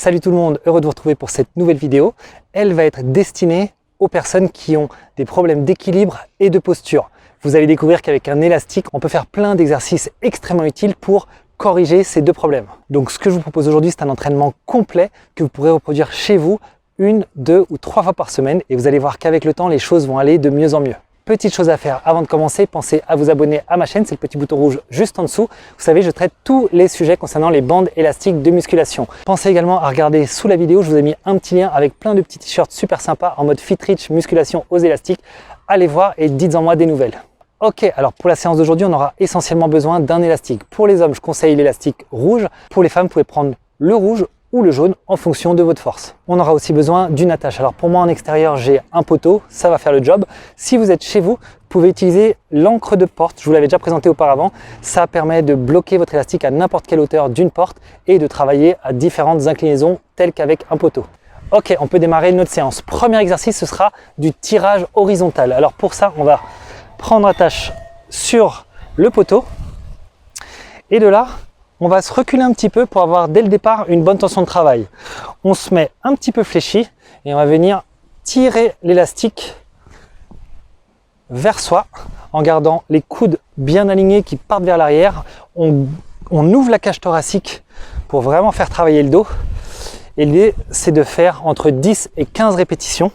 Salut tout le monde, heureux de vous retrouver pour cette nouvelle vidéo. Elle va être destinée aux personnes qui ont des problèmes d'équilibre et de posture. Vous allez découvrir qu'avec un élastique, on peut faire plein d'exercices extrêmement utiles pour corriger ces deux problèmes. Donc ce que je vous propose aujourd'hui, c'est un entraînement complet que vous pourrez reproduire chez vous 1, 2 ou 3 fois par semaine et vous allez voir qu'avec le temps, les choses vont aller de mieux en mieux. Petite chose à faire avant de commencer, pensez à vous abonner à ma chaîne, c'est le petit bouton rouge juste en dessous. Vous savez, je traite tous les sujets concernant les bandes élastiques de musculation. Pensez également à regarder sous la vidéo, je vous ai mis un petit lien avec plein de petits t-shirts super sympas en mode Fit Rich musculation aux élastiques. Allez voir et dites-en moi des nouvelles. Ok, alors pour la séance d'aujourd'hui, on aura essentiellement besoin d'un élastique. Pour les hommes, je conseille l'élastique rouge. Pour les femmes, vous pouvez prendre le rouge ou le jaune en fonction de votre force. On aura aussi besoin d'une attache. Alors pour moi en extérieur, j'ai un poteau, ça va faire le job. Si vous êtes chez vous, vous pouvez utiliser l'encre de porte, je vous l'avais déjà présenté auparavant. Ça permet de bloquer votre élastique à n'importe quelle hauteur d'une porte et de travailler à différentes inclinaisons telles qu'avec un poteau. Ok, on peut démarrer notre séance. Premier exercice, ce sera du tirage horizontal. Alors pour ça, on va prendre attache sur le poteau et de là, on va se reculer un petit peu pour avoir dès le départ une bonne tension de travail. On se met un petit peu fléchi et on va venir tirer l'élastique vers soi en gardant les coudes bien alignés qui partent vers l'arrière. On ouvre la cage thoracique pour vraiment faire travailler le dos. Et l'idée, c'est de faire entre 10 et 15 répétitions.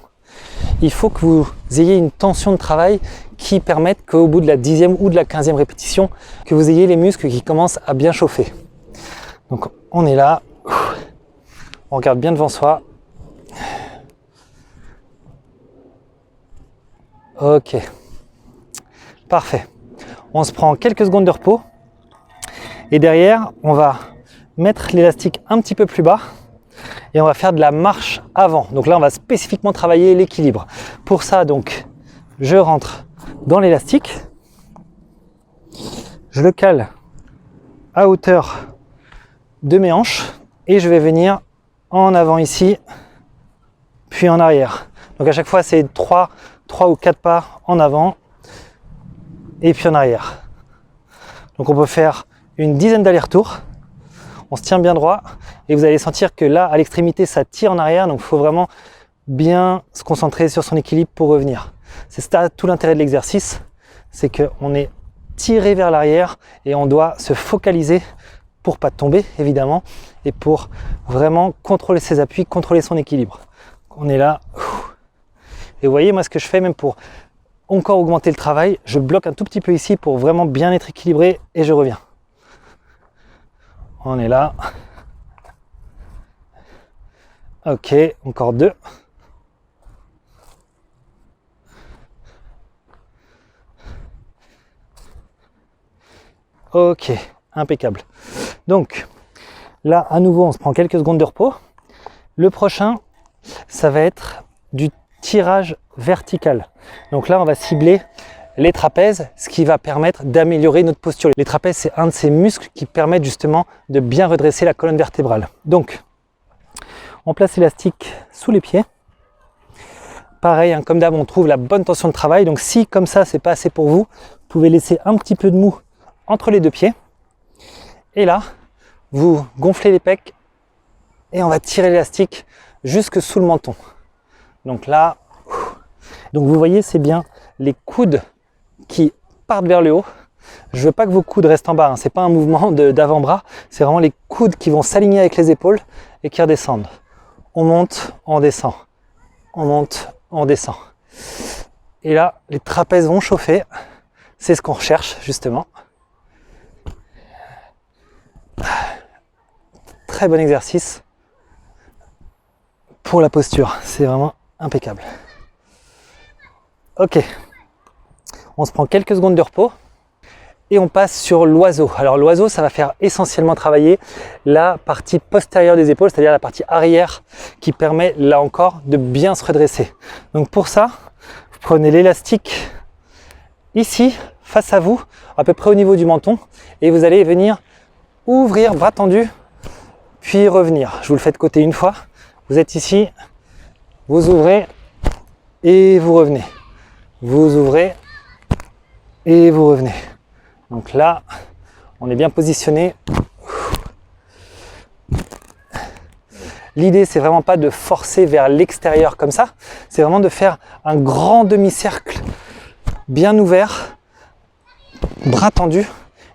Il faut que vous ayez une tension de travail qui permette qu'au bout de la 10e ou de la 15e répétition, que vous ayez les muscles qui commencent à bien chauffer. Donc on est là, on regarde bien devant soi. Ok, parfait. On se prend quelques secondes de repos et derrière, on va mettre l'élastique un petit peu plus bas et on va faire de la marche avant. Donc là, on va spécifiquement travailler l'équilibre. Pour ça, donc, je rentre dans l'élastique, je le cale à hauteur de mes hanches et je vais venir en avant ici, puis en arrière. Donc à chaque fois, c'est 3 ou 4 pas en avant et puis en arrière. Donc on peut faire une dizaine d'allers-retours. On se tient bien droit et vous allez sentir que là, à l'extrémité, ça tire en arrière. Donc il faut vraiment bien se concentrer sur son équilibre pour revenir. C'est ça tout l'intérêt de l'exercice, c'est qu'on est tiré vers l'arrière et on doit se focaliser pour pas tomber évidemment et pour vraiment contrôler ses appuis, contrôler son équilibre. On est là. Et vous voyez, moi ce que je fais même pour encore augmenter le travail, je bloque un tout petit peu ici pour vraiment bien être équilibré et je reviens. On est là. Ok, encore 2. Ok, impeccable. Donc là, à nouveau, on se prend quelques secondes de repos. Le prochain, ça va être du tirage vertical. Donc là, on va cibler les trapèzes, ce qui va permettre d'améliorer notre posture. Les trapèzes, c'est un de ces muscles qui permettent justement de bien redresser la colonne vertébrale. Donc, on place l'élastique sous les pieds. Pareil, hein, comme d'hab, on trouve la bonne tension de travail. Donc si, comme ça, c'est pas assez pour vous, vous pouvez laisser un petit peu de mou entre les deux pieds. Et là, vous gonflez les pecs et on va tirer l'élastique jusque sous le menton. Donc là, donc vous voyez, c'est bien les coudes qui partent vers le haut. Je veux pas que vos coudes restent en bas, hein. C'est pas un mouvement d'avant-bras, c'est vraiment les coudes qui vont s'aligner avec les épaules et qui redescendent. On monte, on descend. On monte, on descend. Et là, les trapèzes vont chauffer. C'est ce qu'on recherche justement. Très bon exercice pour la posture, c'est vraiment impeccable. Ok, on se prend quelques secondes de repos et on passe sur l'oiseau. Alors l'oiseau, ça va faire essentiellement travailler la partie postérieure des épaules, c'est-à-dire la partie arrière qui permet là encore de bien se redresser. Donc pour ça, vous prenez l'élastique ici, face à vous, à peu près au niveau du menton et vous allez venir ouvrir, bras tendus, puis revenir. Je vous le fais de côté une fois. Vous êtes ici, vous ouvrez et vous revenez. Vous ouvrez et vous revenez. Donc là, on est bien positionné. L'idée, c'est vraiment pas de forcer vers l'extérieur comme ça, c'est vraiment de faire un grand demi-cercle bien ouvert, bras tendus,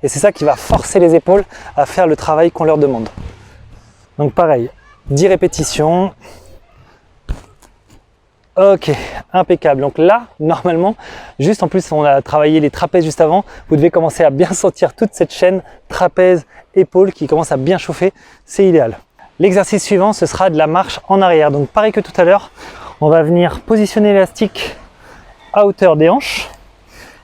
et c'est ça qui va forcer les épaules à faire le travail qu'on leur demande. Donc pareil, 10 répétitions. Ok, impeccable. Donc là, normalement, juste en plus, on a travaillé les trapèzes juste avant. Vous devez commencer à bien sentir toute cette chaîne trapèze, épaules qui commence à bien chauffer. C'est idéal. L'exercice suivant, ce sera de la marche en arrière. Donc pareil que tout à l'heure, on va venir positionner l'élastique à hauteur des hanches.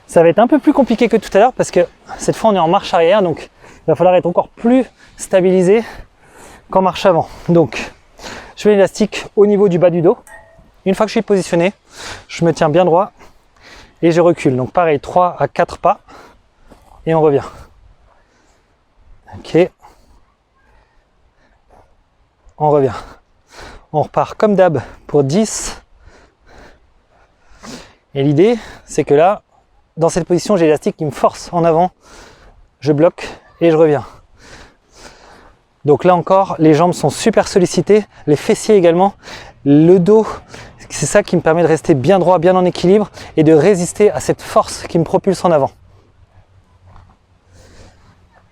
Ça va être un peu plus compliqué que tout à l'heure parce que cette fois, on est en marche arrière. Donc il va falloir être encore plus stabilisé qu'en marche avant. Donc je mets l'élastique au niveau du bas du dos. Une fois que je suis positionné, je me tiens bien droit et je recule. Donc pareil, 3 à 4 pas et on revient. Ok. On revient. On repart comme d'hab pour 10. Et l'idée, c'est que là, dans cette position, j'ai l'élastique qui me force en avant. Je bloque et je reviens. Donc là encore, les jambes sont super sollicitées, les fessiers également, le dos. C'est ça qui me permet de rester bien droit, bien en équilibre et de résister à cette force qui me propulse en avant.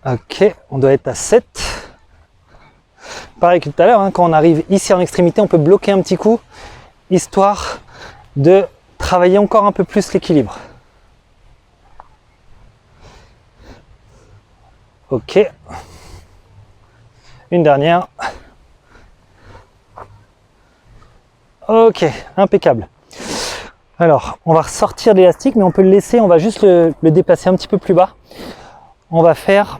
Ok, on doit être à 7. Pareil que tout à l'heure, hein, quand on arrive ici en extrémité, on peut bloquer un petit coup, histoire de travailler encore un peu plus l'équilibre. Ok. Une dernière. Ok, impeccable. Alors, on va ressortir l'élastique, mais on peut le laisser, on va juste le déplacer un petit peu plus bas. On va faire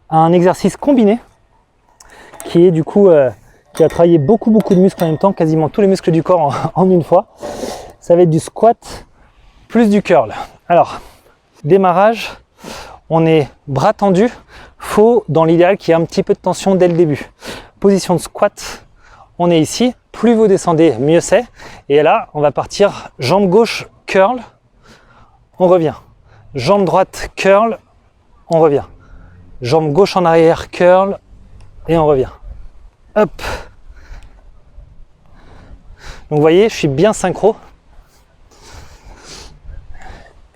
un exercice combiné, qui est du coup, qui va travailler beaucoup de muscles en même temps, quasiment tous les muscles du corps en une fois. Ça va être du squat plus du curl. Alors, démarrage, on est bras tendus, faut dans l'idéal qu'il y ait un petit peu de tension dès le début. Position de squat, on est ici. Plus vous descendez, mieux c'est. Et là, on va partir jambe gauche, curl, on revient. Jambe droite, curl, on revient. Jambe gauche en arrière, curl, et on revient. Hop. Donc vous voyez, je suis bien synchro.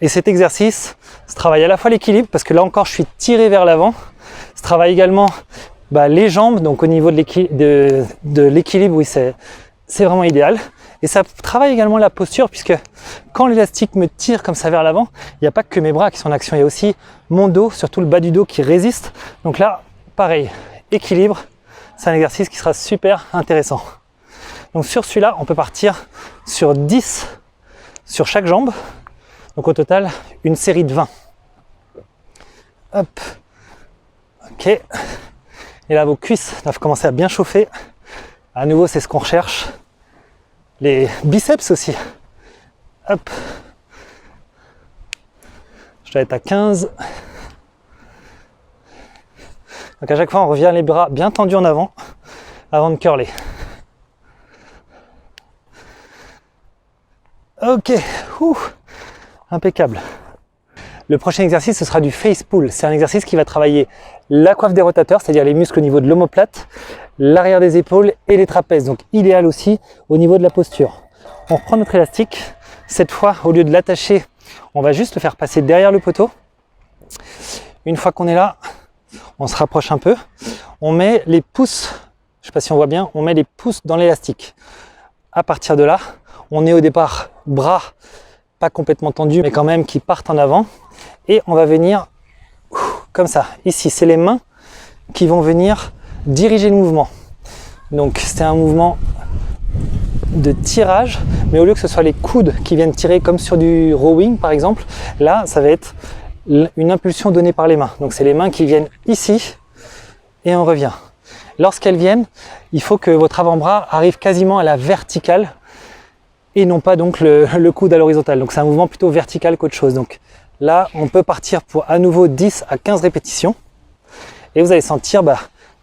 Et cet exercice, ça travaille à la fois l'équilibre, parce que là encore, je suis tiré vers l'avant. Ça travaille également les jambes, donc au niveau de l'équilibre, oui, c'est vraiment idéal. Et ça travaille également la posture, puisque quand l'élastique me tire comme ça vers l'avant, il n'y a pas que mes bras qui sont en action, il y a aussi mon dos, surtout le bas du dos qui résiste. Donc là, pareil, équilibre, c'est un exercice qui sera super intéressant. Donc sur celui-là, on peut partir sur 10 sur chaque jambe. Donc au total, une série de 20. Hop. Ok. Et là, vos cuisses doivent commencer à bien chauffer. À nouveau, c'est ce qu'on recherche. Les biceps aussi. Hop. Je dois être à 15. Donc à chaque fois, on revient les bras bien tendus en avant de curler. Ok. Ouh. Impeccable. Le prochain exercice, ce sera du face pull. C'est un exercice qui va travailler la coiffe des rotateurs, c'est-à-dire les muscles au niveau de l'omoplate, l'arrière des épaules et les trapèzes. Donc idéal aussi au niveau de la posture. On reprend notre élastique. Cette fois, au lieu de l'attacher, on va juste le faire passer derrière le poteau. Une fois qu'on est là, on se rapproche un peu. On met les pouces, je ne sais pas si on voit bien, on met les pouces dans l'élastique. À partir de là, on est au départ bras pas complètement tendus, mais quand même qui partent en avant. Et on va venir comme ça. Ici, c'est les mains qui vont venir diriger le mouvement. Donc, c'est un mouvement de tirage, mais au lieu que ce soit les coudes qui viennent tirer comme sur du rowing, par exemple, là, ça va être une impulsion donnée par les mains. Donc, c'est les mains qui viennent ici et on revient. Lorsqu'elles viennent, il faut que votre avant-bras arrive quasiment à la verticale et non pas donc le coude à l'horizontale. Donc c'est un mouvement plutôt vertical qu'autre chose. Donc là, on peut partir pour à nouveau 10 à 15 répétitions. Et vous allez sentir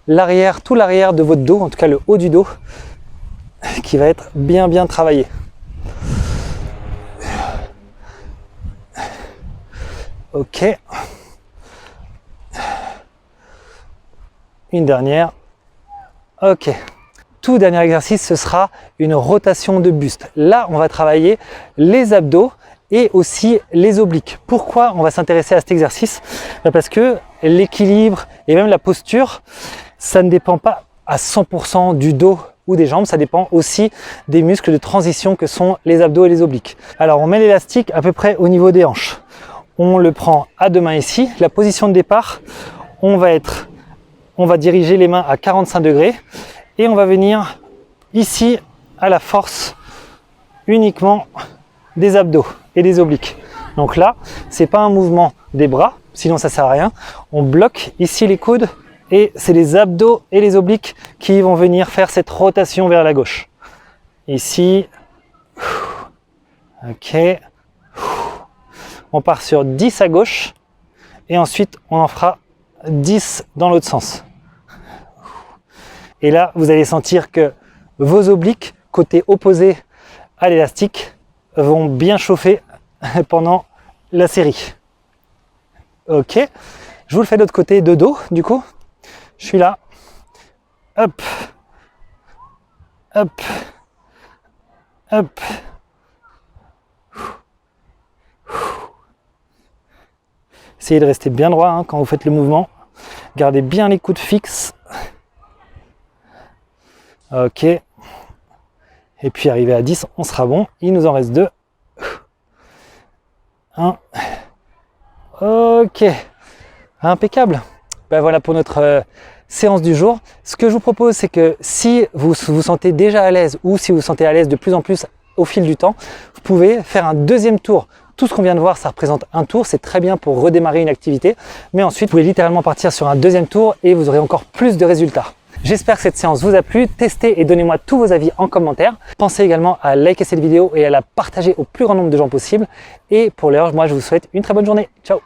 l'arrière, tout l'arrière de votre dos, en tout cas le haut du dos, qui va être bien travaillé. Ok. Une dernière. Ok. tout dernier exercice, ce sera une rotation de buste. Là, on va travailler les abdos et aussi les obliques. Pourquoi on va s'intéresser à cet exercice? Parce que l'équilibre et même la posture, ça ne dépend pas à 100% du dos ou des jambes, ça dépend aussi des muscles de transition que sont les abdos et les obliques. Alors on met l'élastique à peu près au niveau des hanches. On le prend à deux mains ici. La position de départ, on va diriger les mains à 45 degrés et on va venir ici à la force uniquement des abdos et des obliques. Donc là, c'est pas un mouvement des bras, sinon ça sert à rien. On bloque ici les coudes et c'est les abdos et les obliques qui vont venir faire cette rotation vers la gauche. Ici, ok. On part sur 10 à gauche et ensuite on en fera 10 dans l'autre sens. Et là, vous allez sentir que vos obliques, côté opposé à l'élastique, vont bien chauffer pendant la série. Ok, je vous le fais de l'autre côté de dos, du coup. Je suis là. Hop, hop, hop. Essayez de rester bien droit hein, quand vous faites le mouvement. Gardez bien les coudes fixes. Ok. Et puis arrivé à 10, on sera bon. Il nous en reste 2. 1. Ok. Impeccable. Ben voilà pour notre séance du jour. Ce que je vous propose, c'est que si vous vous sentez déjà à l'aise ou si vous vous sentez à l'aise de plus en plus au fil du temps, vous pouvez faire un deuxième tour. Tout ce qu'on vient de voir, ça représente un tour. C'est très bien pour redémarrer une activité. Mais ensuite, vous pouvez littéralement partir sur un deuxième tour et vous aurez encore plus de résultats. J'espère que cette séance vous a plu. Testez et donnez-moi tous vos avis en commentaire. Pensez également à liker cette vidéo et à la partager au plus grand nombre de gens possible. Et pour l'heure, moi, je vous souhaite une très bonne journée. Ciao!